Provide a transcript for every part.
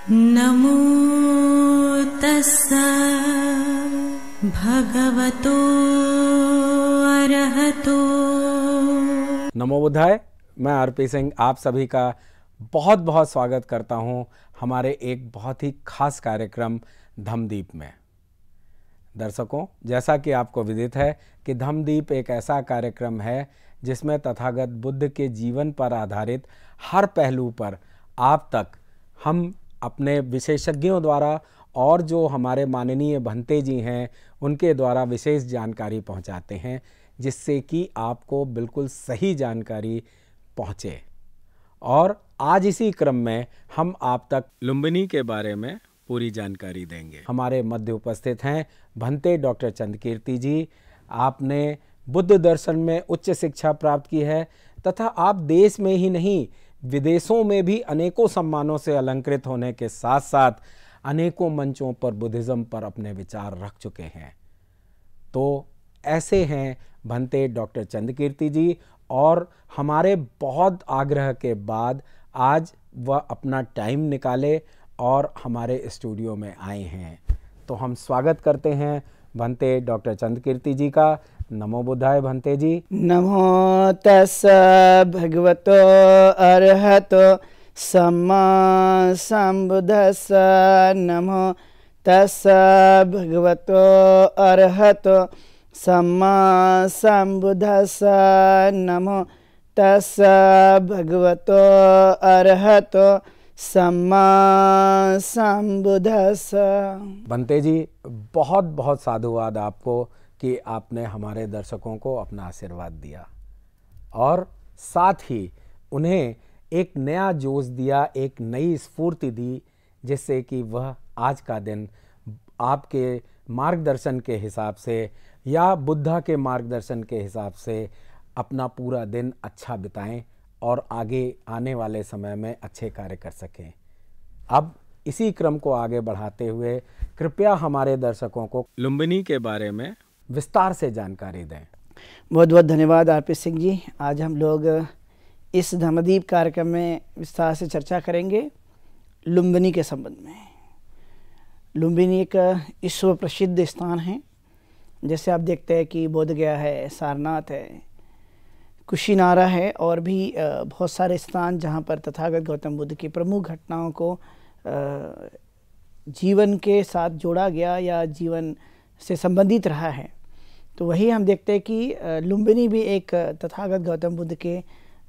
नमो तस्सा भगवतो अरहतो। नमो बुद्धाय। मैं आरपी सिंह आप सभी का बहुत बहुत स्वागत करता हूं हमारे एक बहुत ही खास कार्यक्रम धम्मदीप में। दर्शकों, जैसा कि आपको विदित है कि धम्मदीप एक ऐसा कार्यक्रम है जिसमें तथागत बुद्ध के जीवन पर आधारित हर पहलू पर आप तक हम अपने विशेषज्ञों द्वारा और जो हमारे माननीय भंते जी हैं उनके द्वारा विशेष जानकारी पहुंचाते हैं, जिससे कि आपको बिल्कुल सही जानकारी पहुंचे। और आज इसी क्रम में हम आप तक लुम्बिनी के बारे में पूरी जानकारी देंगे। हमारे मध्य उपस्थित हैं भंते डॉक्टर चंद्रकीर्ति जी। आपने बुद्ध दर्शन में उच्च शिक्षा प्राप्त की है तथा आप देश में ही नहीं विदेशों में भी अनेकों सम्मानों से अलंकृत होने के साथ साथ अनेकों मंचों पर बुद्धिज़्म पर अपने विचार रख चुके हैं। तो ऐसे हैं भंते डॉक्टर चंद्रकीर्ति जी, और हमारे बहुत आग्रह के बाद आज वह अपना टाइम निकाले और हमारे स्टूडियो में आए हैं। तो हम स्वागत करते हैं भंते डॉक्टर चंद्रकीर्ति जी का। नमो बुद्धाय भंते जी। नमो तस्सा भगवतो अरहतो सम्मा संबुद्धस्सा। नमो तस्सा भगवतो अरहतो सम्मा संबुद्धस्सा। नमो तस्सा भगवतो अरहतो सम्मा संबुद्धस्सा। भंते जी, बहुत बहुत साधुवाद आपको कि आपने हमारे दर्शकों को अपना आशीर्वाद दिया और साथ ही उन्हें एक नया जोश दिया, एक नई स्फूर्ति दी, जिससे कि वह आज का दिन आपके मार्गदर्शन के हिसाब से या बुद्धा के मार्गदर्शन के हिसाब से अपना पूरा दिन अच्छा बिताएं और आगे आने वाले समय में अच्छे कार्य कर सकें। अब इसी क्रम को आगे बढ़ाते हुए कृपया हमारे दर्शकों को लुम्बिनी के बारे में विस्तार से जानकारी दें। बहुत बहुत धन्यवाद आरपी सिंह जी। आज हम लोग इस धम्मदीप कार्यक्रम में विस्तार से चर्चा करेंगे लुम्बिनी के संबंध में। लुम्बिनी एक विश्व प्रसिद्ध स्थान है। जैसे आप देखते हैं कि बोधगया है, सारनाथ है, कुशीनारा है और भी बहुत सारे स्थान जहाँ पर तथागत गौतम बुद्ध की प्रमुख घटनाओं को जीवन के साथ जोड़ा गया या जीवन से संबंधित रहा है। तो वही हम देखते हैं कि लुम्बिनी भी एक तथागत गौतम बुद्ध के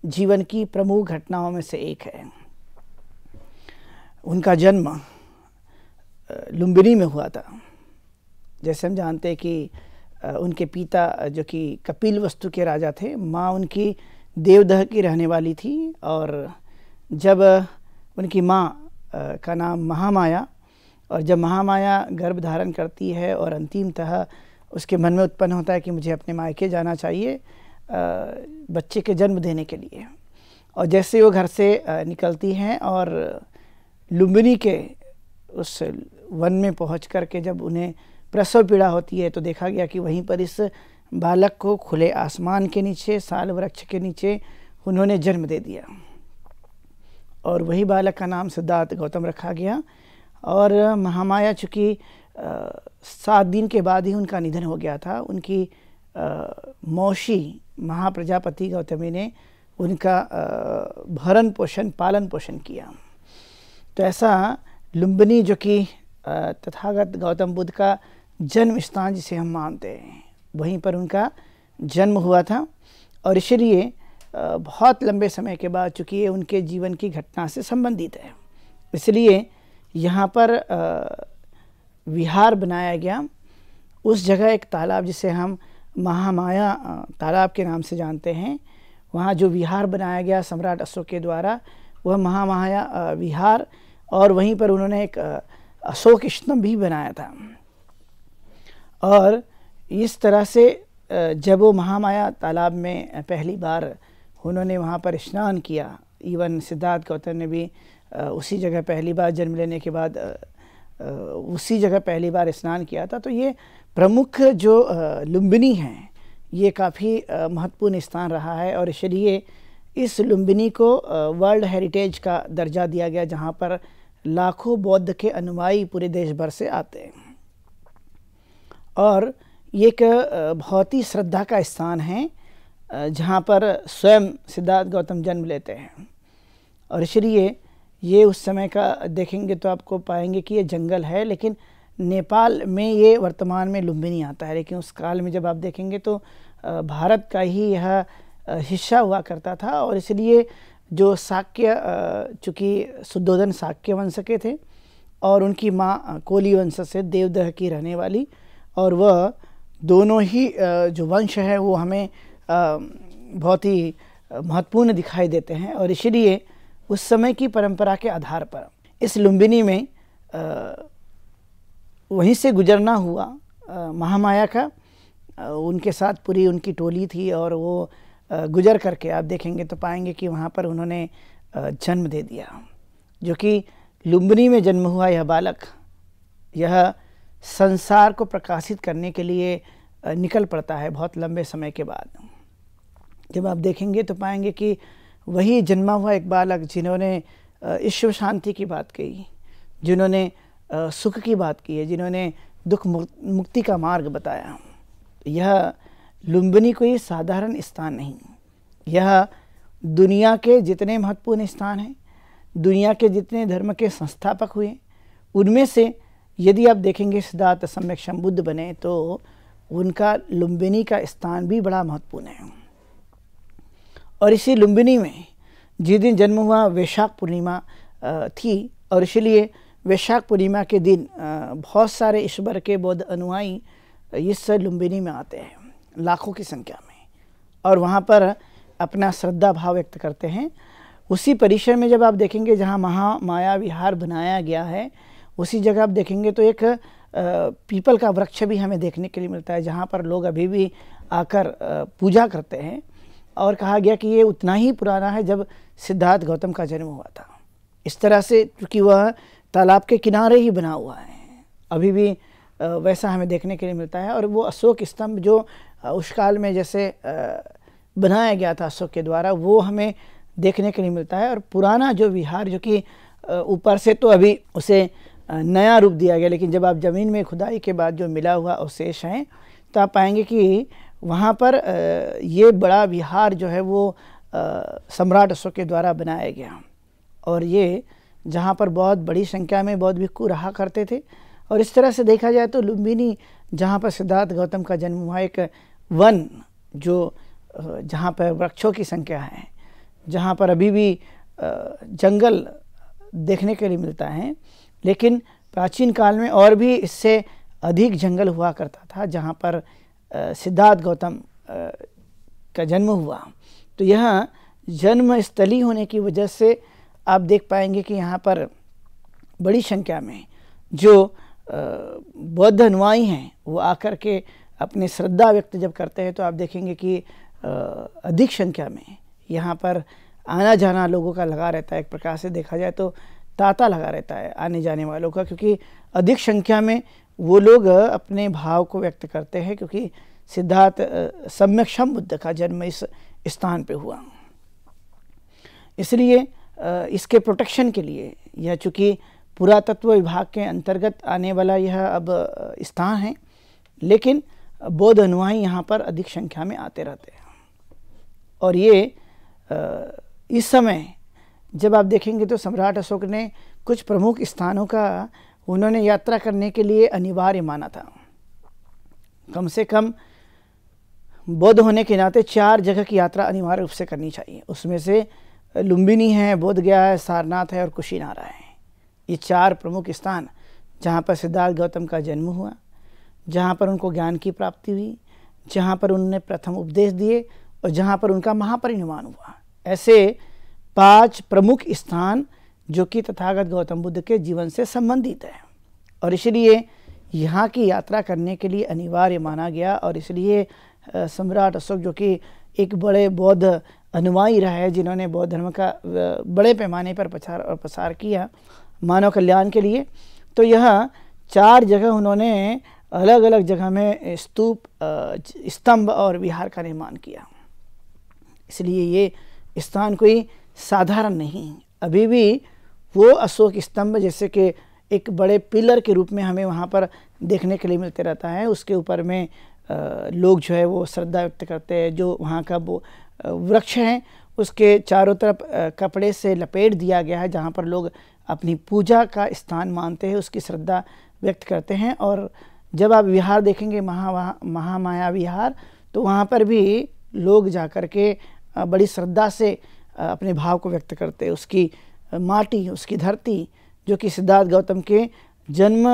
जीवन की प्रमुख घटनाओं में से एक है। उनका जन्म लुम्बिनी में हुआ था। जैसे हम जानते हैं कि उनके पिता जो कि कपिलवस्तु के राजा थे, माँ उनकी देवदह की रहने वाली थी, और जब उनकी माँ का नाम महामाया, और जब महामाया गर्भ धारण करती है और अंतिमतः उसके मन में उत्पन्न होता है कि मुझे अपने मायके जाना चाहिए बच्चे के जन्म देने के लिए, और जैसे वो घर से निकलती हैं और लुम्बिनी के उस वन में पहुंच कर के जब उन्हें प्रसव पीड़ा होती है तो देखा गया कि वहीं पर इस बालक को खुले आसमान के नीचे साल वृक्ष के नीचे उन्होंने जन्म दे दिया, और वही बालक का नाम सिद्धार्थ गौतम रखा गया। और महामाया चूँकि 7 दिन के बाद ही उनका निधन हो गया था, उनकी मौसी महाप्रजापति गौतमी ने उनका भरण पोषण पालन पोषण किया। तो ऐसा लुम्बिनी जो कि तथागत गौतम बुद्ध का जन्म स्थान जिसे हम मानते हैं, वहीं पर उनका जन्म हुआ था। और इसलिए बहुत लंबे समय के बाद चूँकि ये उनके जीवन की घटना से संबंधित है, इसलिए यहाँ पर विहार बनाया गया। उस जगह एक तालाब जिसे हम महामाया तालाब के नाम से जानते हैं, वहाँ जो विहार बनाया गया सम्राट अशोक के द्वारा, वह महामाया विहार, और वहीं पर उन्होंने एक अशोक स्तंभ भी बनाया था। और इस तरह से जब वो महामाया तालाब में पहली बार उन्होंने वहाँ पर स्नान किया, इवन सिद्धार्थ गौतम ने भी उसी जगह पहली बार जन्म लेने के बाद उसी जगह पहली बार स्नान किया था। तो ये प्रमुख जो लुम्बिनी है, ये काफ़ी महत्वपूर्ण स्थान रहा है, और इसलिए इस लुम्बिनी को वर्ल्ड हेरिटेज का दर्जा दिया गया, जहाँ पर लाखों बौद्ध के अनुयायी पूरे देश भर से आते हैं और ये एक बहुत ही श्रद्धा का स्थान है जहाँ पर स्वयं सिद्धार्थ गौतम जन्म लेते हैं। और इसलिए ये उस समय का देखेंगे तो आपको पाएंगे कि ये जंगल है, लेकिन नेपाल में ये वर्तमान में लुम्बिनी आता है, लेकिन उस काल में जब आप देखेंगे तो भारत का ही यह हिस्सा हुआ करता था। और इसलिए जो शाक्य, चूँकि शुद्धोधन शाक्य वंश के थे और उनकी माँ कोली वंश से देवदह की रहने वाली, और वह दोनों ही जो वंश है वो हमें बहुत ही महत्वपूर्ण दिखाई देते हैं। और इसलिए उस समय की परंपरा के आधार पर इस लुम्बिनी में वहीं से गुजरना हुआ महामाया का, उनके साथ पूरी उनकी टोली थी और वो गुजर करके आप देखेंगे तो पाएंगे कि वहाँ पर उन्होंने जन्म दे दिया। जो कि लुम्बिनी में जन्म हुआ यह बालक, यह संसार को प्रकाशित करने के लिए निकल पड़ता है बहुत लंबे समय के बाद। जब आप देखेंगे तो पाएंगे कि वही जन्मा हुआ एक बालक जिन्होंने ईश्वर शांति की बात कही, जिन्होंने सुख की बात की है, जिन्होंने दुख मुक्ति का मार्ग बताया। यह लुम्बिनी कोई साधारण स्थान नहीं, यह दुनिया के जितने महत्वपूर्ण स्थान हैं, दुनिया के जितने धर्म के संस्थापक हुए, उनमें से यदि आप देखेंगे सिद्धार्थ सम्यक संबुद्ध बने तो उनका लुम्बिनी का स्थान भी बड़ा महत्वपूर्ण है। और इसी लुम्बिनी में जिस दिन जन्म हुआ वैशाख पूर्णिमा थी, और इसलिए वैशाख पूर्णिमा के दिन बहुत सारे ईश्वर के बौद्ध अनुयायी इस लुम्बिनी में आते हैं लाखों की संख्या में, और वहाँ पर अपना श्रद्धा भाव व्यक्त करते हैं। उसी परिसर में जब आप देखेंगे जहाँ महामाया विहार बनाया गया है, उसी जगह आप देखेंगे तो एक पीपल का वृक्ष भी हमें देखने के लिए मिलता है, जहाँ पर लोग अभी भी आकर पूजा करते हैं। और कहा गया कि ये उतना ही पुराना है जब सिद्धार्थ गौतम का जन्म हुआ था। इस तरह से क्योंकि वह तालाब के किनारे ही बना हुआ है, अभी भी वैसा हमें देखने के लिए मिलता है। और वो अशोक स्तंभ जो उस काल में जैसे बनाया गया था अशोक के द्वारा, वो हमें देखने के लिए मिलता है। और पुराना जो विहार जो कि ऊपर से तो अभी उसे नया रूप दिया गया, लेकिन जब आप ज़मीन में खुदाई के बाद जो मिला हुआ अवशेष हैं तो आप पाएंगे कि वहाँ पर ये बड़ा विहार जो है वो सम्राट अशोक के द्वारा बनाया गया। और ये जहाँ पर बहुत बड़ी संख्या में बौद्ध भिक्षु रहा करते थे। और इस तरह से देखा जाए तो लुम्बिनी जहाँ पर सिद्धार्थ गौतम का जन्म हुआ, एक वन जो जहाँ पर वृक्षों की संख्या है, जहाँ पर अभी भी जंगल देखने के लिए मिलता है, लेकिन प्राचीन काल में और भी इससे अधिक जंगल हुआ करता था जहाँ पर सिद्धार्थ गौतम का जन्म हुआ। तो यह जन्म स्थली होने की वजह से आप देख पाएंगे कि यहाँ पर बड़ी संख्या में जो बौद्ध अनुयायी हैं वो आकर के अपनी श्रद्धा व्यक्त जब करते हैं तो आप देखेंगे कि अधिक संख्या में यहाँ पर आना जाना लोगों का लगा रहता है। एक प्रकार से देखा जाए तो तांता लगा रहता है आने जाने वालों का, क्योंकि अधिक संख्या में वो लोग अपने भाव को व्यक्त करते हैं, क्योंकि सिद्धार्थ सम्यक संबुद्ध का जन्म इस स्थान पे हुआ। इसलिए इसके प्रोटेक्शन के लिए यह चूँकि पुरातत्व विभाग के अंतर्गत आने वाला यह अब स्थान है, लेकिन बौद्ध अनुयायी यहाँ पर अधिक संख्या में आते रहते हैं। और ये इस समय जब आप देखेंगे तो सम्राट अशोक ने कुछ प्रमुख स्थानों का उन्होंने यात्रा करने के लिए अनिवार्य माना था। कम से कम बौद्ध होने के नाते 4 जगह की यात्रा अनिवार्य रूप से करनी चाहिए। उसमें से लुम्बिनी है, बोध गया है, सारनाथ है और कुशीनारा है। ये 4 प्रमुख स्थान जहाँ पर सिद्धार्थ गौतम का जन्म हुआ, जहाँ पर उनको ज्ञान की प्राप्ति हुई, जहाँ पर उन्होंने प्रथम उपदेश दिए और जहाँ पर उनका महापरिनिर्वाण हुआ। ऐसे 5 प्रमुख स्थान जो कि तथागत गौतम बुद्ध के जीवन से संबंधित है, और इसलिए यहाँ की यात्रा करने के लिए अनिवार्य माना गया। और इसलिए सम्राट अशोक जो कि एक बड़े बौद्ध अनुयायी रहा है, जिन्होंने बौद्ध धर्म का बड़े पैमाने पर प्रचार और प्रसार किया मानव कल्याण के लिए, तो यह 4 जगह उन्होंने अलग अलग जगह में स्तूप, स्तंभ और विहार का निर्माण किया। इसलिए ये स्थान कोई साधारण नहीं, अभी भी वो अशोक स्तंभ जैसे कि एक बड़े पिलर के रूप में हमें वहाँ पर देखने के लिए मिलते रहता है। उसके ऊपर में लोग जो है वो श्रद्धा व्यक्त करते हैं। जो वहाँ का वो वृक्ष है उसके चारों तरफ कपड़े से लपेट दिया गया है, जहाँ पर लोग अपनी पूजा का स्थान मानते हैं, उसकी श्रद्धा व्यक्त करते हैं। और जब आप विहार देखेंगे महामाया विहार, तो वहाँ पर भी लोग जाकर के बड़ी श्रद्धा से अपने भाव को व्यक्त करते हैं। उसकी माटी, उसकी धरती, जो कि सिद्धार्थ गौतम के जन्म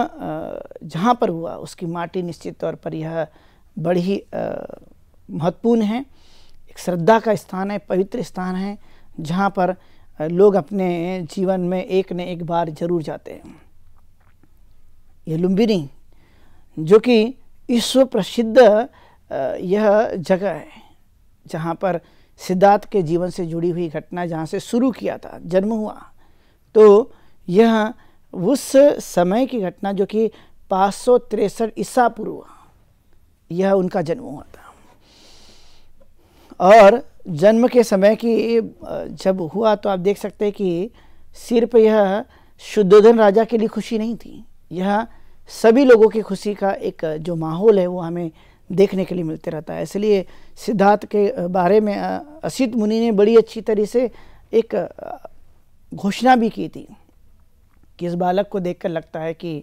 जहाँ पर हुआ, उसकी माटी निश्चित तौर पर यह बड़ी महत्वपूर्ण है। एक श्रद्धा का स्थान है, पवित्र स्थान है, जहाँ पर लोग अपने जीवन में एक न एक बार जरूर जाते हैं। ये लुम्बिनी जो कि विश्व प्रसिद्ध यह जगह है, जहाँ पर सिद्धार्थ के जीवन से जुड़ी हुई घटना जहाँ से शुरू किया था, जन्म हुआ, तो यह उस समय की घटना जो कि 563 ईसा पूर्व यह उनका जन्म हुआ था। और जन्म के समय की जब हुआ तो आप देख सकते हैं कि सिर्फ यह शुद्धोधन राजा के लिए खुशी नहीं थी, यह सभी लोगों की खुशी का एक जो माहौल है वो हमें देखने के लिए मिलते रहता है। इसलिए सिद्धार्थ के बारे में असित मुनि ने बड़ी अच्छी तरह से एक घोषणा भी की थी कि इस बालक को देखकर लगता है कि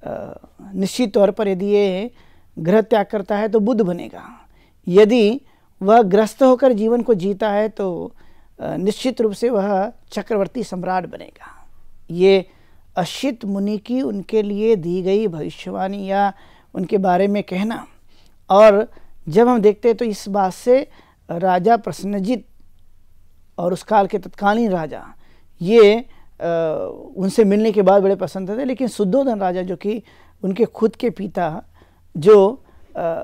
निश्चित तौर पर यदि ये ग्रह त्याग करता है तो बुद्ध बनेगा, यदि वह ग्रस्त होकर जीवन को जीता है तो निश्चित रूप से वह चक्रवर्ती सम्राट बनेगा। ये असित मुनि की उनके लिए दी गई भविष्यवाणी या उनके बारे में कहना। और जब हम देखते हैं तो इस बात से राजा प्रसन्नजित और उस काल के तत्कालीन राजा ये उनसे मिलने के बाद बड़े पसंद थे। लेकिन शुद्धोधन राजा जो कि उनके खुद के पिता, जो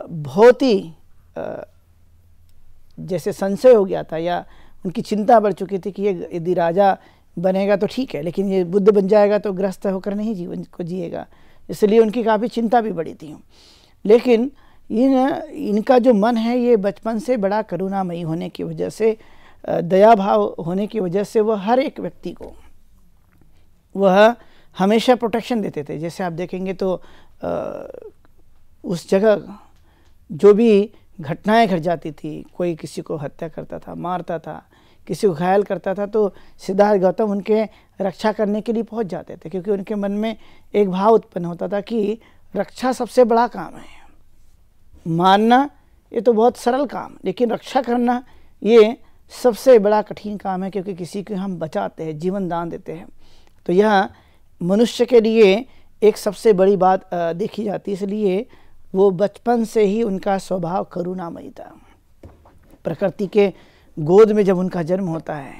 बहुत ही जैसे संशय हो गया था या उनकी चिंता बढ़ चुकी थी कि ये यदि राजा बनेगा तो ठीक है, लेकिन ये बुद्ध बन जाएगा तो ग्रस्त होकर नहीं जीवन को जिएगा, इसलिए उनकी काफ़ी चिंता भी बढ़ी थी। लेकिन इनका जो मन है ये बचपन से बड़ा करुणामयी होने की वजह से, दया भाव होने की वजह से वह हर एक व्यक्ति को वह हमेशा प्रोटेक्शन देते थे। जैसे आप देखेंगे तो उस जगह जो भी घटनाएं घट जाती थी, कोई किसी को हत्या करता था, मारता था, किसी को घायल करता था, तो सिद्धार्थ गौतम उनके रक्षा करने के लिए पहुंच जाते थे, क्योंकि उनके मन में एक भाव उत्पन्न होता था कि रक्षा सबसे बड़ा काम है। मारना ये तो बहुत सरल काम, लेकिन रक्षा करना ये सबसे बड़ा कठिन काम है, क्योंकि किसी को हम बचाते हैं, जीवन दान देते हैं। तो यह मनुष्य के लिए एक सबसे बड़ी बात देखी जाती है। इसलिए वो बचपन से ही उनका स्वभाव करुणामयी था। प्रकृति के गोद में जब उनका जन्म होता है,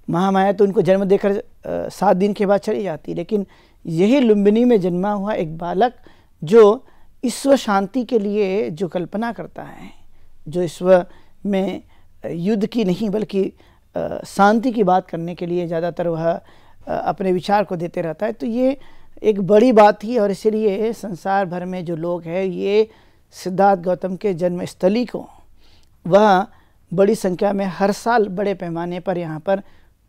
महामाया तो उनको जन्म देकर 7 दिन के बाद चली जाती, लेकिन यही लुम्बिनी में जन्मा हुआ एक बालक जो ईश्वर शांति के लिए जो कल्पना करता है, जो ईश्वर में युद्ध की नहीं बल्कि शांति की बात करने के लिए ज़्यादातर वह अपने विचार को देते रहता है, तो ये एक बड़ी बात थी। और इसलिए संसार भर में जो लोग हैं ये सिद्धार्थ गौतम के जन्मस्थली को वह बड़ी संख्या में हर साल बड़े पैमाने पर यहाँ पर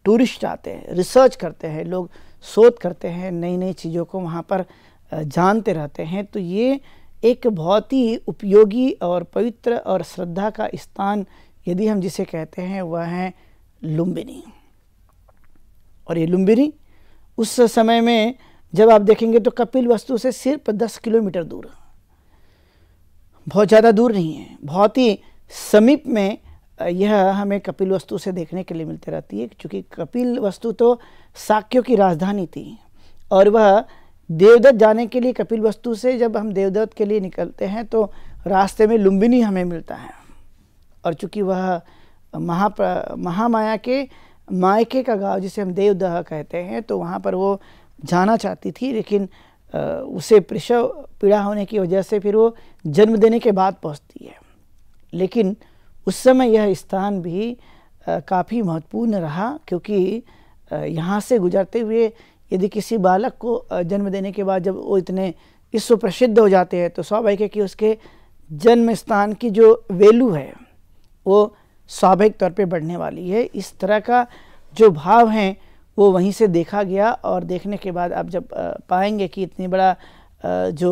टूरिस्ट आते हैं, रिसर्च करते हैं, लोग शोध करते हैं, नई नई चीज़ों को वहाँ पर जानते रहते हैं। तो ये एक बहुत ही उपयोगी और पवित्र और श्रद्धा का स्थान यदि हम जिसे कहते हैं वह है लुम्बिनी। और ये लुम्बिनी उस समय में जब आप देखेंगे तो कपिलवस्तु से सिर्फ 10 किलोमीटर दूर, बहुत ज़्यादा दूर नहीं है, बहुत ही समीप में यह हमें कपिलवस्तु से देखने के लिए मिलती रहती है। क्योंकि कपिलवस्तु तो शाक्यों की राजधानी थी और वह देवदत्त जाने के लिए कपिलवस्तु से जब हम देवदत्त के लिए निकलते हैं तो रास्ते में लुम्बिनी हमें मिलता है। और चूँकि वह महामाया के मायके का गांव जिसे हम देवदह कहते हैं, तो वहाँ पर वो जाना चाहती थी, लेकिन उसे प्रसव पीड़ा होने की वजह से फिर वो जन्म देने के बाद पहुँचती है। लेकिन उस समय यह स्थान भी काफ़ी महत्वपूर्ण रहा, क्योंकि यहाँ से गुजरते हुए यदि किसी बालक को जन्म देने के बाद जब वो इतने विश्व प्रसिद्ध हो जाते हैं तो स्वाभाविक है कि उसके जन्म स्थान की जो वैल्यू है वो स्वाभाविक तौर पे बढ़ने वाली है। इस तरह का जो भाव है वो वहीं से देखा गया। और देखने के बाद आप जब पाएंगे कि इतनी बड़ा जो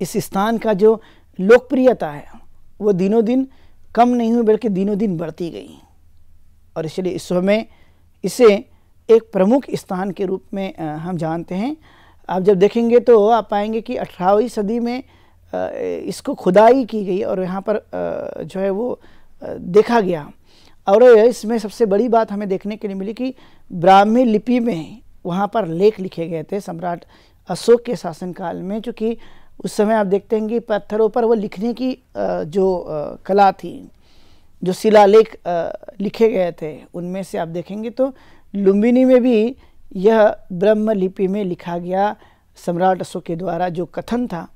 इस स्थान का जो लोकप्रियता है वो दिनों दिन कम नहीं हुई बल्कि दिनों दिन बढ़ती गई। और इसलिए इस समय इसे एक प्रमुख स्थान के रूप में हम जानते हैं। आप जब देखेंगे तो आप पाएंगे कि 18वीं सदी में इसको खुदाई की गई और यहाँ पर जो है वो देखा गया। और इसमें सबसे बड़ी बात हमें देखने के लिए मिली कि ब्राह्मी लिपि में वहाँ पर लेख लिखे गए थे सम्राट अशोक के शासनकाल में, चूँकि उस समय आप देखते हैं कि पत्थरों पर वो लिखने की जो कला थी, जो शिलालेख लिखे गए थे, उनमें से आप देखेंगे तो लुम्बिनी में भी यह ब्रह्म लिपि में लिखा गया। सम्राट अशोक के द्वारा जो कथन था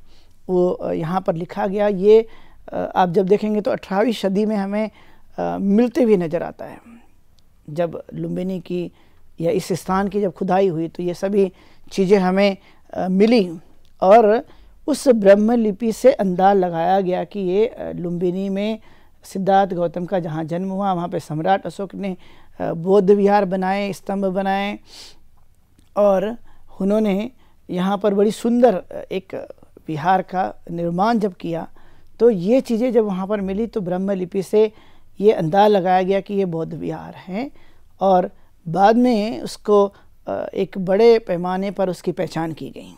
वो यहाँ पर लिखा गया। ये आप जब देखेंगे तो 18वीं सदी में हमें मिलते हुए नज़र आता है। जब लुम्बिनी की या इस स्थान की जब खुदाई हुई तो ये सभी चीज़ें हमें मिली और उस ब्रह्म लिपि से अंदाज़ लगाया गया कि ये लुम्बिनी में सिद्धार्थ गौतम का जहाँ जन्म हुआ, वहाँ पे सम्राट अशोक ने बौद्ध विहार बनाए, स्तंभ बनाए और उन्होंने यहाँ पर बड़ी सुंदर एक विहार का निर्माण जब किया तो ये चीज़ें जब वहाँ पर मिली तो ब्रह्म लिपि से ये अंदाज़ लगाया गया कि ये बौद्ध विहार हैं। और बाद में उसको एक बड़े पैमाने पर उसकी पहचान की गई।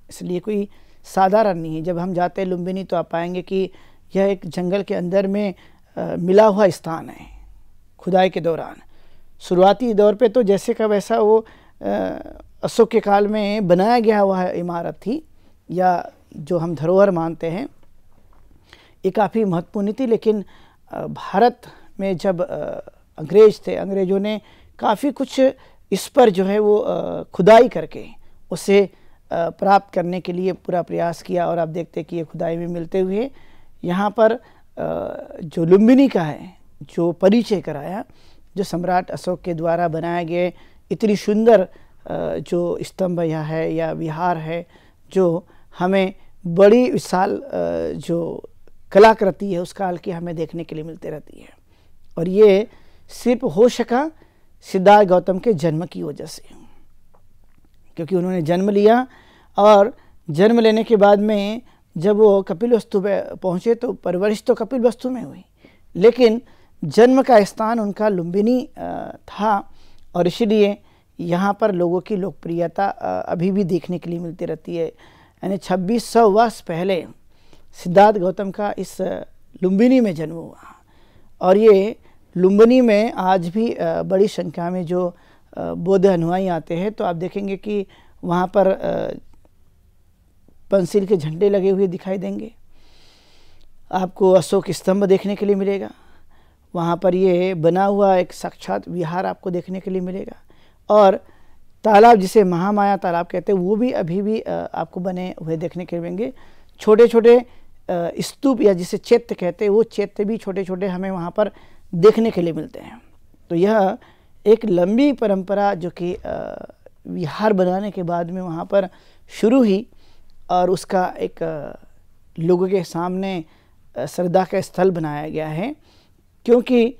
इसलिए कोई साधारण नहीं है। जब हम जाते हैं लुम्बिनी तो आप पाएंगे कि यह एक जंगल के अंदर में मिला हुआ स्थान है। खुदाई के दौरान शुरुआती दौर पे तो जैसे का वैसा वो अशोक के काल में बनाया गया हुआ इमारत थी या जो हम धरोहर मानते हैं, ये काफ़ी महत्वपूर्ण थी। लेकिन भारत में जब अंग्रेज थे, अंग्रेज़ों ने काफ़ी कुछ इस पर जो है वो खुदाई करके उसे प्राप्त करने के लिए पूरा प्रयास किया। और आप देखते हैं कि ये खुदाई में मिलते हुए यहाँ पर जो लुम्बिनी का है जो परिचय कराया, जो सम्राट अशोक के द्वारा बनाए गए इतनी सुंदर जो स्तंभ यहाँ है या विहार है, जो हमें बड़ी विशाल जो कलाकृति है उस काल की हमें देखने के लिए मिलती रहती है। और ये सिर्फ हो सका सिद्धार्थ गौतम के जन्म की वजह से, क्योंकि उन्होंने जन्म लिया और जन्म लेने के बाद में जब वो कपिलवस्तु पे पहुँचे तो परवरिश तो कपिलवस्तु में हुई, लेकिन जन्म का स्थान उनका लुम्बिनी था। और इसलिए यहाँ पर लोगों की लोकप्रियता अभी भी देखने के लिए मिलती रहती है। यानी 2600 वर्ष पहले सिद्धार्थ गौतम का इस लुम्बिनी में जन्म हुआ और ये लुम्बिनी में आज भी बड़ी संख्या में जो बौद्ध अनुयायी आते हैं तो आप देखेंगे कि वहाँ पर पंसिल के झंडे लगे हुए दिखाई देंगे। आपको अशोक स्तंभ देखने के लिए मिलेगा। वहाँ पर ये बना हुआ एक साक्षात विहार आपको देखने के लिए मिलेगा। और तालाब जिसे महामाया तालाब कहते हैं वो भी अभी भी आपको बने हुए देखने के लिए मिलेंगे। छोटे छोटे स्तूप या जिसे चैत्य कहते हैं वो चैत्य भी छोटे छोटे हमें वहाँ पर देखने के लिए मिलते हैं। तो यह एक लंबी परंपरा जो कि विहार बनाने के बाद में वहाँ पर शुरू हुई और उसका एक लोगों के सामने श्रद्धा का स्थल बनाया गया है। क्योंकि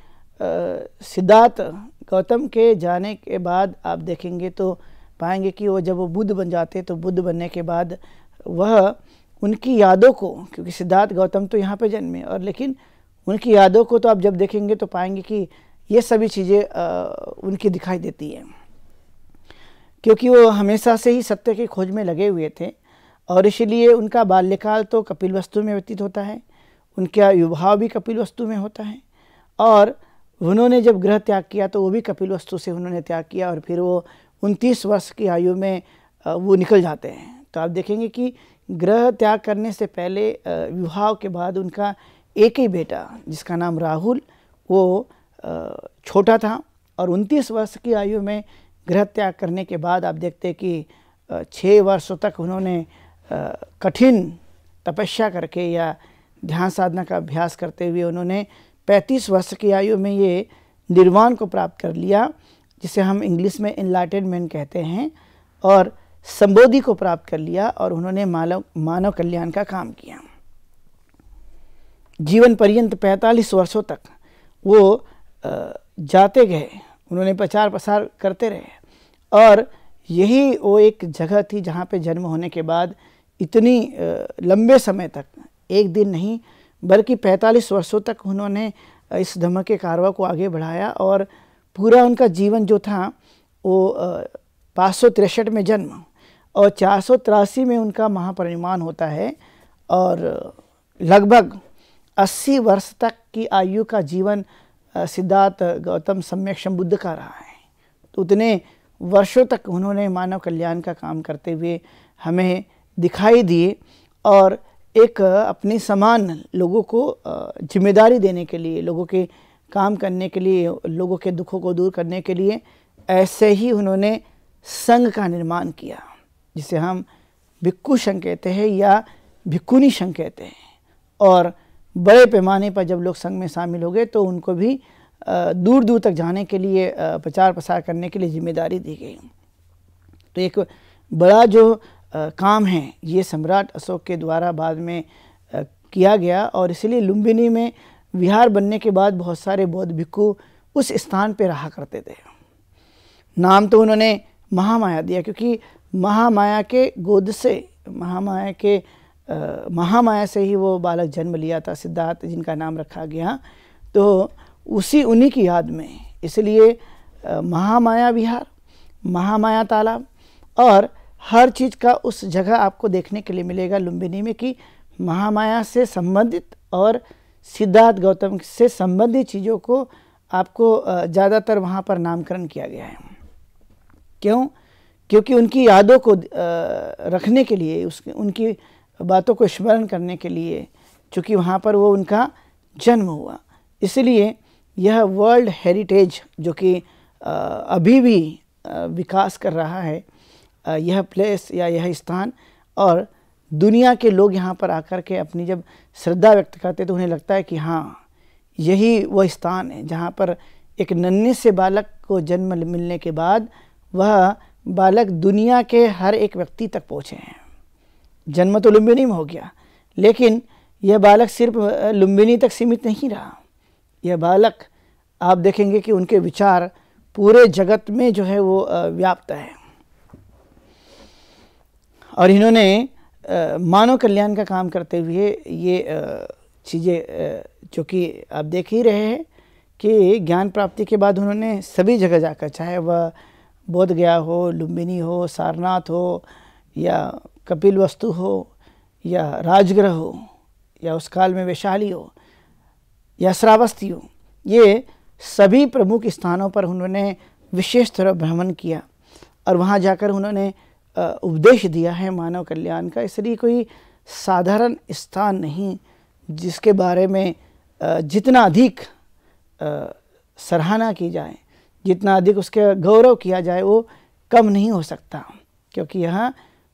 सिद्धार्थ गौतम के जाने के बाद आप देखेंगे तो पाएंगे कि वो जब वो बुद्ध बन जाते तो बुद्ध बनने के बाद वह उनकी यादों को, क्योंकि सिद्धार्थ गौतम तो यहाँ पे जन्मे और लेकिन उनकी यादों को तो आप जब देखेंगे तो पाएंगे कि ये सभी चीज़ें उनकी दिखाई देती है, क्योंकि वो हमेशा से ही सत्य की खोज में लगे हुए थे। और इसलिए उनका बाल्यकाल तो कपिलवस्तु में व्यतीत होता है, उनका विवाह भी कपिलवस्तु में होता है और उन्होंने जब गृह त्याग किया तो वो भी कपिलवस्तु से उन्होंने त्याग किया और फिर वो 29 वर्ष की आयु में वो निकल जाते हैं। तो आप देखेंगे कि गृह त्याग करने से पहले विवाह के बाद उनका एक ही बेटा जिसका नाम राहुल वो छोटा था और 29 वर्ष की आयु में गृह त्याग करने के बाद आप देखते हैं कि 6 वर्षों तक उन्होंने कठिन तपस्या करके या ध्यान साधना का अभ्यास करते हुए उन्होंने 35 वर्ष की आयु में ये निर्वाण को प्राप्त कर लिया, जिसे हम इंग्लिश में एनलाइटनमेंट कहते हैं, और संबोधि को प्राप्त कर लिया और उन्होंने मानव कल्याण का काम किया। जीवन पर्यंत 45 वर्षों तक वो जाते गए, उन्होंने प्रचार प्रसार करते रहे। और यही वो एक जगह थी जहाँ पे जन्म होने के बाद इतनी लंबे समय तक, एक दिन नहीं बल्कि 45 वर्षों तक उन्होंने इस धम्म के कारवा को आगे बढ़ाया। और पूरा उनका जीवन जो था वो 563 में जन्म और 483 में उनका महापरिनिर्वाण होता है। और लगभग 80 वर्ष तक की आयु का जीवन सिद्धार्थ गौतम सम्यक संबुद्ध का रहा है। तो उतने वर्षों तक उन्होंने मानव कल्याण का काम करते हुए हमें दिखाई दिए और एक अपने समान लोगों को जिम्मेदारी देने के लिए, लोगों के काम करने के लिए, लोगों के दुखों को दूर करने के लिए ऐसे ही उन्होंने संघ का निर्माण किया, जिसे हम भिक्खु संघ कहते हैं या भिक्खुनी संघ कहते हैं। और बड़े पैमाने पर जब लोग संघ में शामिल हो गए तो उनको भी दूर दूर तक जाने के लिए, प्रचार प्रसार करने के लिए जिम्मेदारी दी गई। तो एक बड़ा जो काम है ये सम्राट अशोक के द्वारा बाद में किया गया। और इसलिए लुम्बिनी में विहार बनने के बाद बहुत सारे बौद्ध भिक्खु उस स्थान पर रहा करते थे। नाम तो उन्होंने महामाया दिया, क्योंकि महामाया के गोद से, महामाया से ही वो बालक जन्म लिया था, सिद्धार्थ जिनका नाम रखा गया। तो उन्हीं की याद में इसलिए महामाया विहार, महामाया तालाब और हर चीज़ का उस जगह आपको देखने के लिए मिलेगा लुम्बिनी में कि महामाया से संबंधित और सिद्धार्थ गौतम से संबंधित चीज़ों को आपको ज़्यादातर वहाँ पर नामकरण किया गया है। क्यों? क्योंकि उनकी यादों को रखने के लिए, उनकी बातों को स्मरण करने के लिए, चूँकि वहाँ पर वो उनका जन्म हुआ, इसलिए यह वर्ल्ड हेरिटेज जो कि अभी भी विकास कर रहा है, यह प्लेस या यह स्थान, और दुनिया के लोग यहाँ पर आकर के अपनी जब श्रद्धा व्यक्त करते तो उन्हें लगता है कि हाँ, यही वह स्थान है जहाँ पर एक नन्हे से बालक को जन्म मिलने के बाद वह बालक दुनिया के हर एक व्यक्ति तक पहुँचे हैं। जन्म तो लुम्बिनी में हो गया, लेकिन यह बालक सिर्फ लुम्बिनी तक सीमित नहीं रहा। यह बालक, आप देखेंगे कि उनके विचार पूरे जगत में जो है वो व्याप्त है। और इन्होंने मानव कल्याण का काम करते हुए ये चीज़ें जो कि आप देख ही रहे हैं कि ज्ञान प्राप्ति के बाद उन्होंने सभी जगह जाकर, चाहे वह बोध गया हो, लुम्बिनी हो, सारनाथ हो, या कपिल वस्तु हो, या राजगृह हो, या उस काल में वैशाली हो, या श्रावस्ती हो, ये सभी प्रमुख स्थानों पर उन्होंने विशेष तरह भ्रमण किया और वहाँ जाकर उन्होंने उपदेश दिया है मानव कल्याण का। इसलिए कोई साधारण स्थान नहीं जिसके बारे में जितना अधिक सराहना की जाए, जितना अधिक उसके गौरव किया जाए, वो कम नहीं हो सकता। क्योंकि यहाँ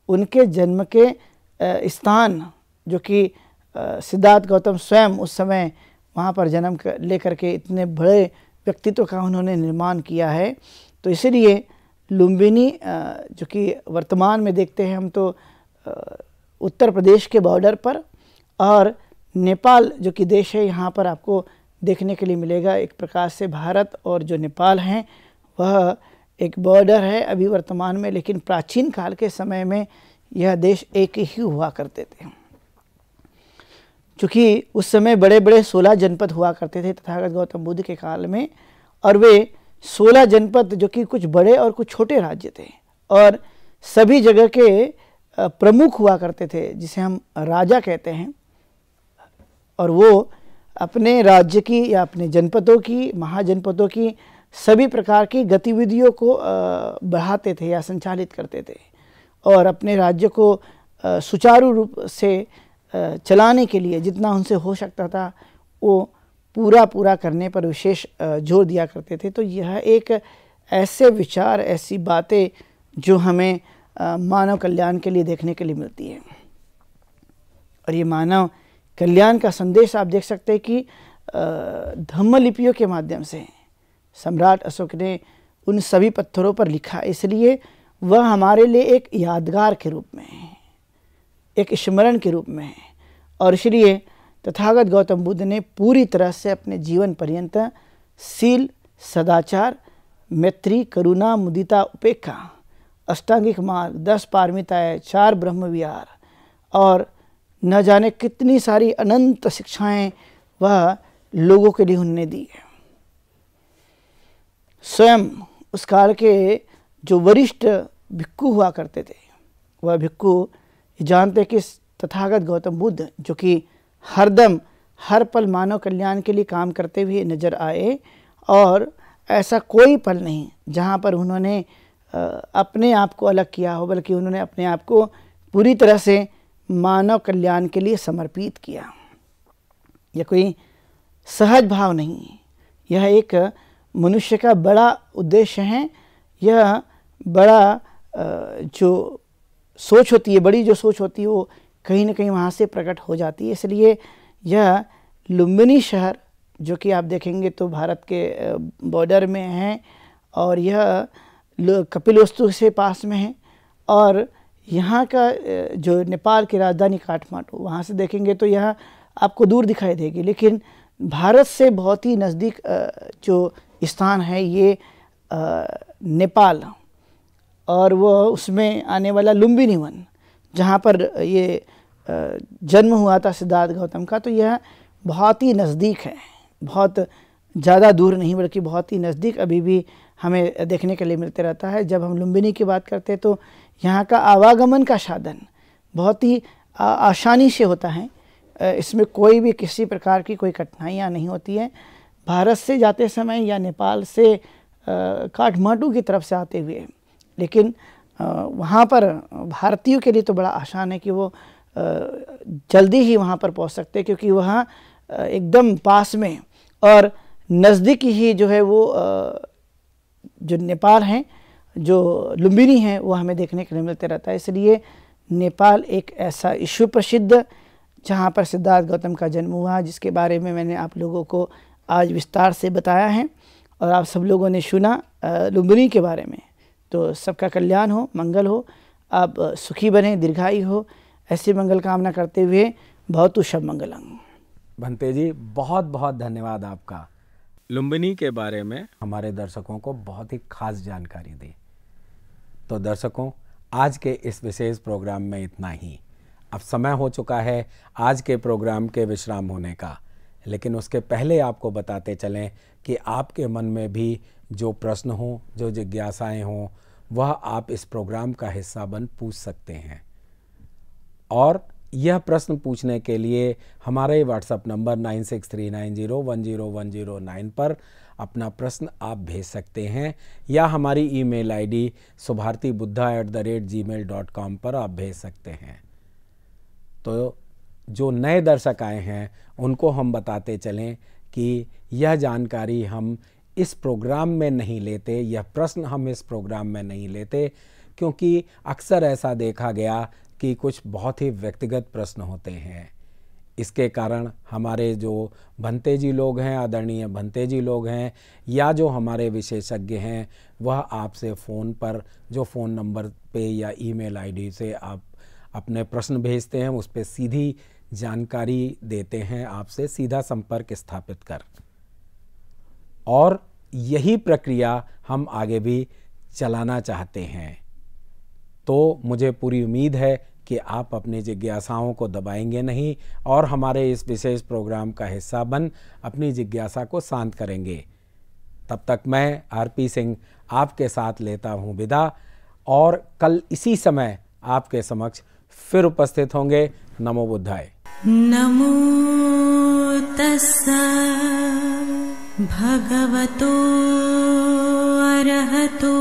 उनके जन्म के स्थान जो कि सिद्धार्थ गौतम स्वयं उस समय वहाँ पर जन्म लेकर के इतने बड़े व्यक्तित्व का उन्होंने निर्माण किया है। तो इसीलिए लुम्बिनी जो कि वर्तमान में देखते हैं हम तो उत्तर प्रदेश के बॉर्डर पर, और नेपाल जो कि देश है यहाँ पर आपको देखने के लिए मिलेगा। एक प्रकार से भारत और जो नेपाल हैं वह एक बॉर्डर है अभी वर्तमान में, लेकिन प्राचीन काल के समय में यह देश एक ही हुआ करते थे। चूँकि उस समय बड़े बड़े 16 जनपद हुआ करते थे तथागत गौतम बुद्ध के काल में, और वे 16 जनपद जो कि कुछ बड़े और कुछ छोटे राज्य थे, और सभी जगह के प्रमुख हुआ करते थे जिसे हम राजा कहते हैं। और वो अपने राज्य की या अपने जनपदों की, महाजनपदों की सभी प्रकार की गतिविधियों को बढ़ाते थे या संचालित करते थे, और अपने राज्य को सुचारू रूप से चलाने के लिए जितना उनसे हो सकता था वो पूरा करने पर विशेष जोर दिया करते थे। तो यह एक ऐसे विचार, ऐसी बातें जो हमें मानव कल्याण के लिए देखने के लिए मिलती है। और ये मानव कल्याण का संदेश आप देख सकते हैं कि धम्म लिपियों के माध्यम से सम्राट अशोक ने उन सभी पत्थरों पर लिखा, इसलिए वह हमारे लिए एक यादगार के रूप में है, एक स्मरण के रूप में है। और इसलिए तथागत गौतम बुद्ध ने पूरी तरह से अपने जीवन पर्यंत शील, सदाचार मैत्री, करुणा, मुदिता, उपेक्षा, अष्टांगिक मार्ग, 10 पारमिताएं, 4 ब्रह्म विहार और न जाने कितनी सारी अनंत शिक्षाएं वह लोगों के लिए उन्होंने दी है। स्वयं उस काल के जो वरिष्ठ भिक्खु हुआ करते थे, वह भिक्खु जानते कि तथागत गौतम बुद्ध जो कि हरदम हर पल मानव कल्याण के लिए काम करते हुए नजर आए, और ऐसा कोई पल नहीं जहाँ पर उन्होंने अपने आप को अलग किया हो, बल्कि उन्होंने अपने आप को पूरी तरह से मानव कल्याण के लिए समर्पित किया। यह कोई सहज भाव नहीं, यह एक मनुष्य का बड़ा उद्देश्य है। यह बड़ा जो सोच होती है, बड़ी जो सोच होती है, वो कहीं ना कहीं वहाँ से प्रकट हो जाती है। इसलिए यह लुम्बिनी शहर जो कि आप देखेंगे तो भारत के बॉर्डर में है, और यह कपिलवस्तु से पास में है, और यहाँ का जो नेपाल की राजधानी काठमांडू, वहाँ से देखेंगे तो यह आपको दूर दिखाई देगी, लेकिन भारत से बहुत ही नज़दीक जो स्थान है ये नेपाल, और वो उसमें आने वाला लुम्बिनी वन जहाँ पर ये जन्म हुआ था सिद्धार्थ गौतम का, तो यह बहुत ही नज़दीक है, बहुत ज़्यादा दूर नहीं बल्कि बहुत ही नज़दीक अभी भी हमें देखने के लिए मिलते रहता है। जब हम लुम्बिनी की बात करते हैं तो यहाँ का आवागमन का साधन बहुत ही आसानी से होता है, इसमें कोई भी किसी प्रकार की कोई कठिनाइयाँ नहीं होती हैं। भारत से जाते समय या नेपाल से काठमांडू की तरफ से आते हुए, लेकिन वहाँ पर भारतीयों के लिए तो बड़ा आसान है कि वो जल्दी ही वहाँ पर पहुँच सकते हैं, क्योंकि वहाँ एकदम पास में और नज़दीक ही जो है वो जो नेपाल हैं, जो लुम्बिनी है, वो हमें देखने के लिए मिलते रहता है। इसलिए नेपाल एक ऐसा विश्व प्रसिद्ध जहाँ पर सिद्धार्थ गौतम का जन्म हुआ, जिसके बारे में मैंने आप लोगों को आज विस्तार से बताया है, और आप सब लोगों ने सुना लुम्बिनी के बारे में। तो सबका कल्याण हो, मंगल हो, आप सुखी बने, दीर्घायु हो, ऐसी मंगल कामना करते हुए भवतु शुभ मंगलम। भंते जी, बहुत बहुत धन्यवाद आपका। लुम्बिनी के बारे में हमारे दर्शकों को बहुत ही खास जानकारी दी। तो दर्शकों, आज के इस विशेष प्रोग्राम में इतना ही। अब समय हो चुका है आज के प्रोग्राम के विश्राम होने का, लेकिन उसके पहले आपको बताते चलें कि आपके मन में भी जो प्रश्न हो, जो जिज्ञासाएं हों, वह आप इस प्रोग्राम का हिस्सा बन पूछ सकते हैं। और यह प्रश्न पूछने के लिए हमारे व्हाट्सएप नंबर 9639010109 पर अपना प्रश्न आप भेज सकते हैं, या हमारी ईमेल आईडी subhartibuddha@gmail.com पर आप भेज सकते हैं। तो जो नए दर्शक आए हैं उनको हम बताते चलें कि यह जानकारी हम इस प्रोग्राम में नहीं लेते, यह प्रश्न हम इस प्रोग्राम में नहीं लेते, क्योंकि अक्सर ऐसा देखा गया कि कुछ बहुत ही व्यक्तिगत प्रश्न होते हैं। इसके कारण हमारे जो भंते जी लोग हैं, आदरणीय भंते जी लोग हैं, या जो हमारे विशेषज्ञ हैं, वह आपसे फ़ोन पर जो फ़ोन नंबर पे या ईमेल आईडी से आप अपने प्रश्न भेजते हैं, उस पर सीधी जानकारी देते हैं, आपसे सीधा संपर्क स्थापित कर। और यही प्रक्रिया हम आगे भी चलाना चाहते हैं। तो मुझे पूरी उम्मीद है कि आप अपनी जिज्ञासाओं को दबाएंगे नहीं, और हमारे इस विशेष प्रोग्राम का हिस्सा बन अपनी जिज्ञासा को शांत करेंगे। तब तक मैं आरपी सिंह आपके साथ लेता हूँ विदा, और कल इसी समय आपके समक्ष फिर उपस्थित होंगे। नमो बुद्धाय। नमो तस्सा भगवतो अरहतो